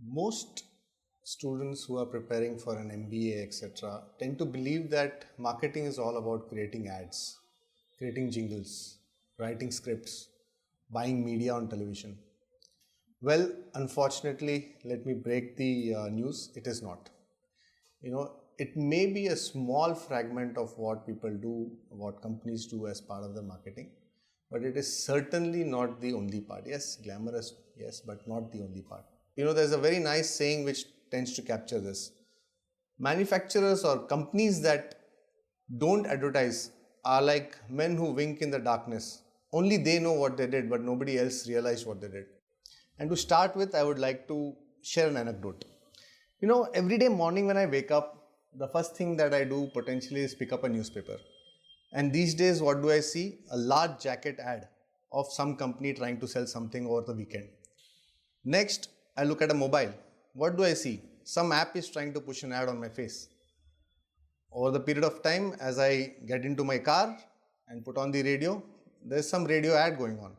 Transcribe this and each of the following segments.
Most students who are preparing for an MBA, etc., tend to believe that marketing is all about creating ads, creating jingles, writing scripts, buying media on television. Well, unfortunately, let me break the news. It is not. It may be a small fragment of what people do, what companies do as part of the marketing, but it is certainly not the only part. Yes, glamorous, yes, but not the only part. There's a very nice saying which tends to capture this. Manufacturers or companies that don't advertise are like men who wink in the darkness. Only they know what they did, but nobody else realized what they did. And to start with, I would like to share an anecdote. Every day morning when I wake up, the first thing that I do potentially is pick up a newspaper. And these days, what do I see? A large jacket ad of some company trying to sell something over the weekend. Next, I look at a mobile. What do I see? Some app is trying to push an ad on my face. Over the period of time, as I get into my car and put on the radio, there's some radio ad going on.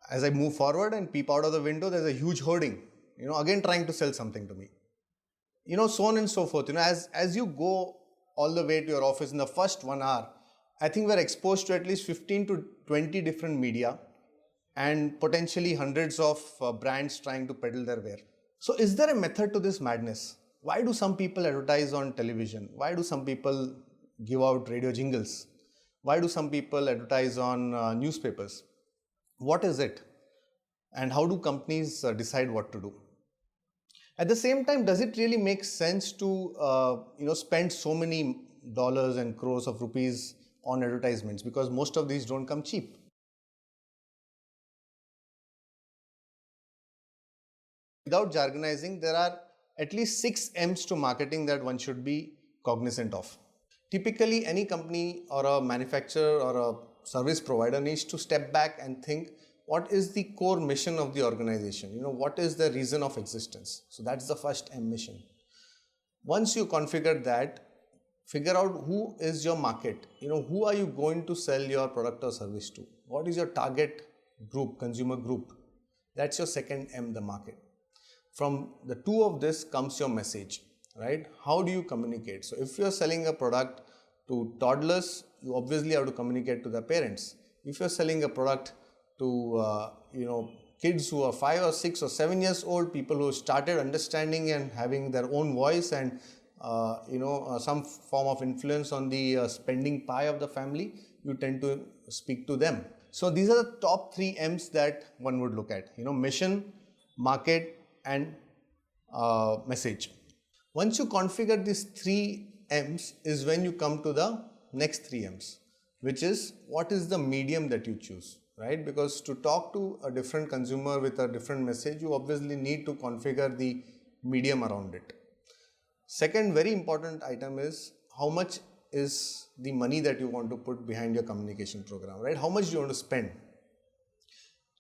As I move forward and peep out of the window, there's a huge hoarding, again trying to sell something to me. So on and so forth. As you go all the way to your office in the first 1 hour, I think we're exposed to at least 15 to 20 different media and potentially hundreds of brands trying to peddle their wares. So is there a method to this madness? Why do some people advertise on television? Why do some people give out radio jingles? Why do some people advertise on newspapers? What is it? And how do companies decide what to do? At the same time, does it really make sense to spend so many dollars and crores of rupees on advertisements? Because most of these don't come cheap. Without jargonizing, there are at least 6 M's to marketing that one should be cognizant of. Typically, any company or a manufacturer or a service provider needs to step back and think, what is the core mission of the organization? What is the reason of existence? So that's the first M mission. Once you configure that, figure out who is your market. Who are you going to sell your product or service to? What is your target group, consumer group? That's your second M, the market. From the two of this comes your message, right? How do you communicate? So if you're selling a product to toddlers, you obviously have to communicate to the parents. If you're selling a product to kids who are 5 or 6 or 7 years old, people who started understanding and having their own voice and some form of influence on the spending pie of the family, you tend to speak to them. So these are the top 3 M's that one would look at, mission, market and message. Once you configure these 3 M's is when you come to the next 3 M's, which is what is the medium that you choose, right? Because to talk to a different consumer with a different message, you obviously need to configure the medium around it. Second very important item is how much is the money that you want to put behind your communication program, right? How much do you want to spend?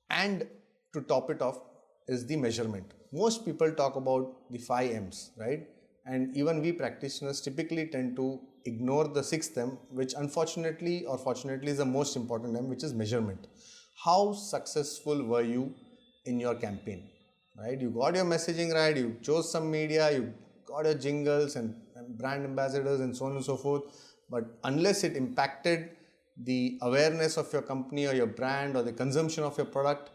And to top it off is the measurement. Most people talk about the 5 M's, right? And even we practitioners typically tend to ignore the 6th M, which unfortunately or fortunately is the most important M, which is measurement. How successful were you in your campaign, right? You got your messaging right, you chose some media, you got your jingles and brand ambassadors and so on and so forth. But unless it impacted the awareness of your company or your brand or the consumption of your product,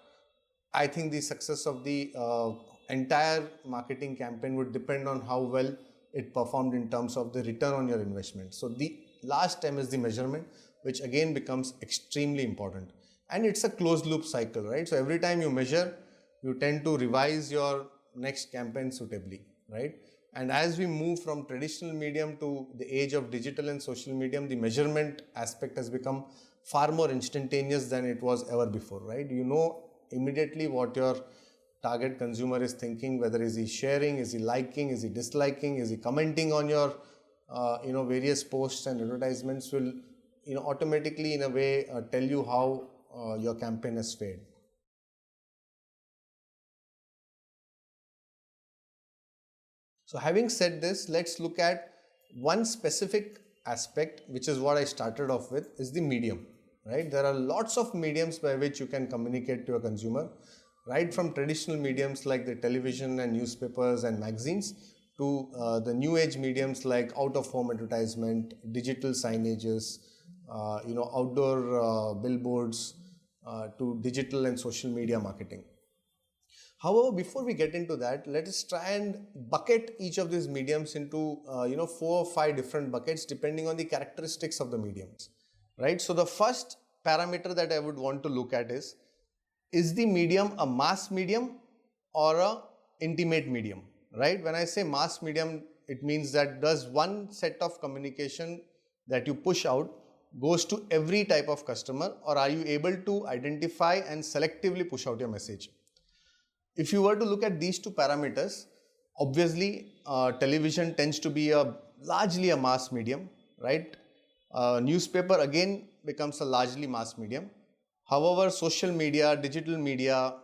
I think the success of the entire marketing campaign would depend on how well it performed in terms of the return on your investment. So the last M is the measurement, which again becomes extremely important. And it's a closed loop cycle, right? So every time you measure, you tend to revise your next campaign suitably, right? And as we move from traditional medium to the age of digital and social medium, the measurement aspect has become far more instantaneous than it was ever before, right? You know immediately what your target consumer is thinking, whether is he sharing, is he liking, is he disliking, is he commenting on your various posts and advertisements will automatically in a way tell you how your campaign has fared. So having said this, let's look at one specific aspect, which is what I started off with, is the medium, right? There are lots of mediums by which you can communicate to a consumer, right from traditional mediums like the television and newspapers and magazines to the new age mediums like out of home advertisement, digital signages, outdoor billboards, to digital and social media marketing. However, before we get into that, let us try and bucket each of these mediums into 4 or 5 different buckets depending on the characteristics of the mediums, right? So the first parameter that I would want to look at is the medium a mass medium or a intimate medium, right? When I say mass medium, it means that does one set of communication that you push out goes to every type of customer, or are you able to identify and selectively push out your message? If you were to look at these two parameters, obviously television tends to be largely a mass medium, right? Newspaper again becomes a largely mass medium. However, social media, digital media,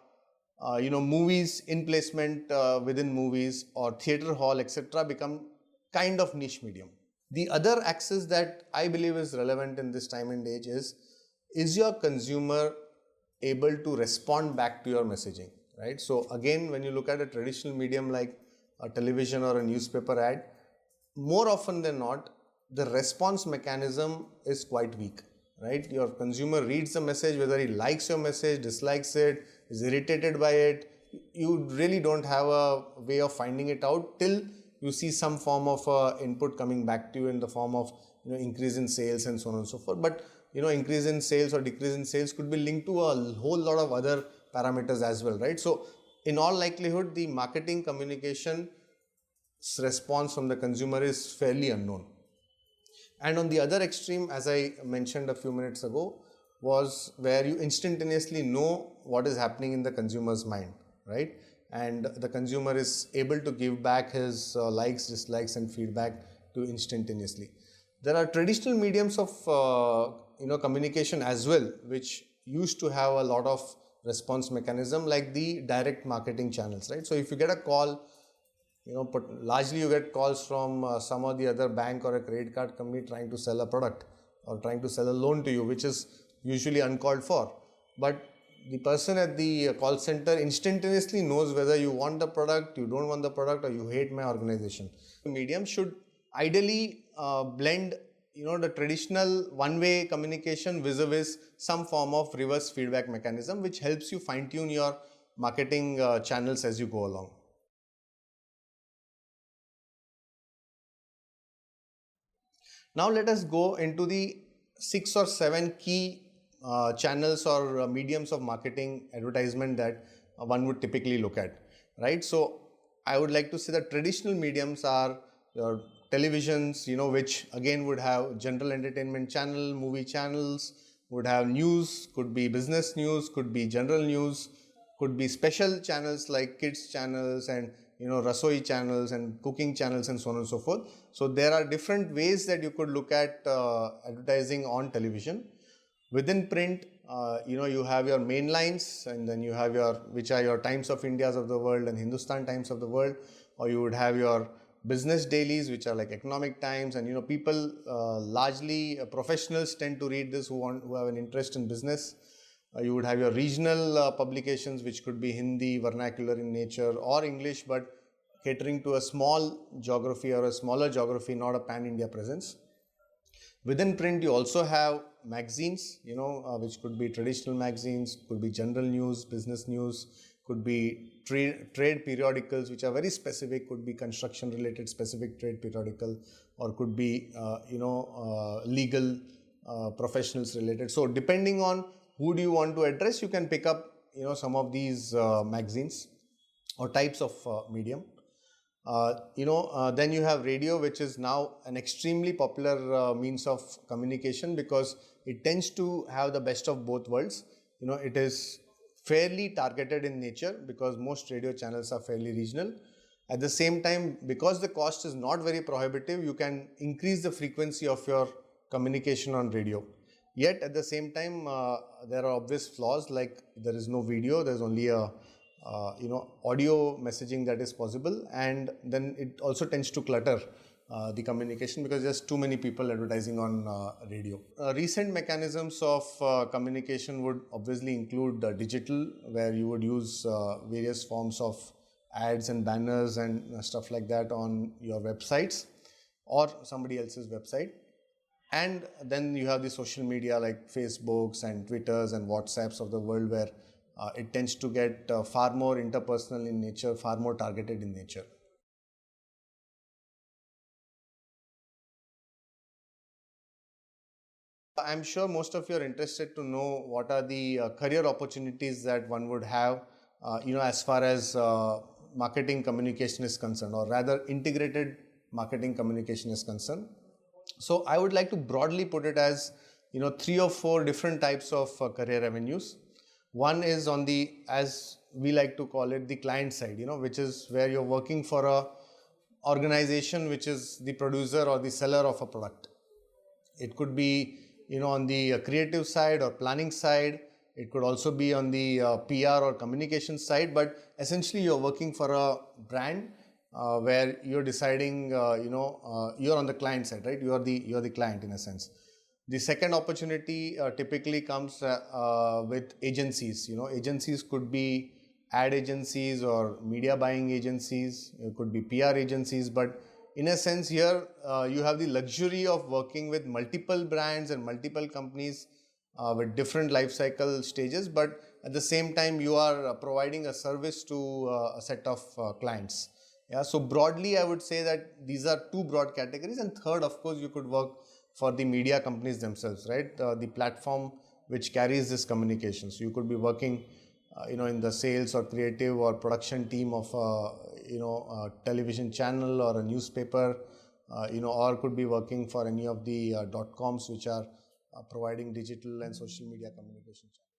movies, in placement within movies or theatre hall, etc. become kind of niche medium. The other axis that I believe is relevant in this time and age is your consumer able to respond back to your messaging, right? So again, when you look at a traditional medium like a television or a newspaper ad, more often than not, the response mechanism is quite weak, right? Your consumer reads the message, whether he likes your message, dislikes it, is irritated by it. You really don't have a way of finding it out till you see some form of input coming back to you in the form of increase in sales and so on and so forth. But increase in sales or decrease in sales could be linked to a whole lot of other parameters as well, right? So in all likelihood, the marketing communication response from the consumer is fairly unknown. And on the other extreme, as I mentioned a few minutes ago, was where you instantaneously know what is happening in the consumer's mind, right? And the consumer is able to give back his likes, dislikes and feedback to instantaneously. There are traditional mediums of communication as well, which used to have a lot of response mechanism, like the direct marketing channels, right? So if you get a call, largely you get calls from some or the other bank or a credit card company trying to sell a product or trying to sell a loan to you, which is usually uncalled for. But the person at the call center instantaneously knows whether you want the product, you don't want the product, or you hate my organization. The medium should ideally blend the traditional one-way communication vis-a-vis some form of reverse feedback mechanism, which helps you fine-tune your marketing channels as you go along. Now let us go into the 6 or 7 key channels or mediums of marketing advertisement that one would typically look at, right? So I would like to say that traditional mediums are your televisions, which again would have general entertainment channel, movie channels, would have news, could be business news, could be general news, could be special channels like kids channels and rasoi channels and cooking channels and so on and so forth. So there are different ways that you could look at advertising on television. Within print, you have your main lines, and then you have which are your Times of Indias of the world and Hindustan Times of the world, or you would have your business dailies, which are like Economic Times, and people largely professionals tend to read this who have an interest in business. You would have your regional publications, which could be Hindi, vernacular in nature, or English, but catering to a small geography or a smaller geography, not a pan-India presence. Within print, you also have magazines, which could be traditional magazines, could be general news, business news, could be trade periodicals, which are very specific, could be construction related specific trade periodical, or could be, legal professionals related. So depending on who do you want to address, you can pick up, some of these magazines or types of medium. Then you have radio, which is now an extremely popular means of communication because it tends to have the best of both worlds. It is fairly targeted in nature because most radio channels are fairly regional. At the same time, because the cost is not very prohibitive, you can increase the frequency of your communication on radio. Yet at the same time, there are obvious flaws, like there is no video, there is only a audio messaging that is possible, and then it also tends to clutter the communication, because there's too many people advertising on radio. Recent mechanisms of communication would obviously include digital, where you would use various forms of ads and banners and stuff like that on your websites or somebody else's website. And then you have the social media like Facebooks and Twitters and WhatsApps of the world, where it tends to get far more interpersonal in nature, far more targeted in nature. I'm sure most of you are interested to know what are the career opportunities that one would have, as far as marketing communication is concerned, or rather integrated marketing communication is concerned. So I would like to broadly put it as, 3 or 4 different types of career avenues. One is on the, as we like to call it, the client side, which is where you're working for a organization which is the producer or the seller of a product. It could be, on the creative side or planning side. It could also be on the PR or communication side, but essentially you're working for a brand where you're deciding, you're on the client side, right? You're the client in a sense. The second opportunity typically comes with agencies. Agencies could be ad agencies or media buying agencies. It could be PR agencies, but in a sense here you have the luxury of working with multiple brands and multiple companies with different life cycle stages, but at the same time you are providing a service to a set of clients. Yeah, so broadly I would say that these are 2 broad categories, and third, of course, you could work for the media companies themselves, right? The platform which carries this communication. So you could be working in the sales or creative or production team of a television channel or a newspaper, or could be working for any of the .coms which are providing digital and social media communication channels.